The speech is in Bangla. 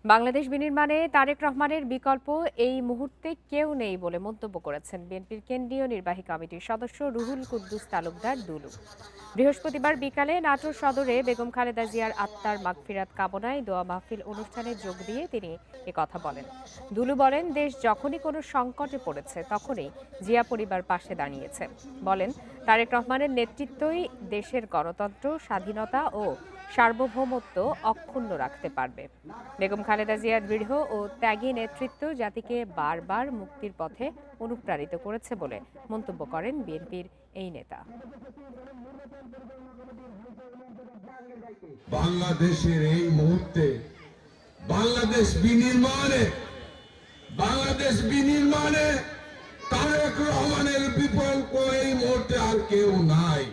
বাংলাদেশ বিনির্মাণে তারেক রহমানের বিকল্প এই মুহূর্তে কেউ নেই বলে মন্তব্য করেছেন বিএনপির কেন্দ্রীয় নির্বাহী কমিটির সদস্য রুহুল কুদ্দুস তালুকদার দুলু। বৃহস্পতিবার বিকালে নাটোর সদরে বেগম খালেদা জিয়ার আত্মার মাগফিরাত কামনায় দোয়া মাহফিল অনুষ্ঠানে যোগ দিয়ে তিনি কথা বলেন। দুলু বলেন, দেশ যখনই কোনো সংকটে পড়েছে তখনই জিয়া পরিবার পাশে দাঁড়িয়েছে। বলেন, তারেক রহমানের নেতৃত্বই দেশের গণতন্ত্র, স্বাধীনতা ও সার্বভৌমত্ব অক্ষুণ্ণ রাখতে পারবে। বেগম খালেদা জিয়ার দৃঢ় ও ত্যাগী নেতৃত্ব জাতিকে বারবার মুক্তির পথে অনুপ্রাণিত করেছে বলে মন্তব্য করেন বিএনপির এই নেতা। বাংলাদেশের এই মুহূর্তে বাংলাদেশ বিনির্মাণে তারেক রহমানের বিকল্প এই মুহূর্তে আর কেউ নাই।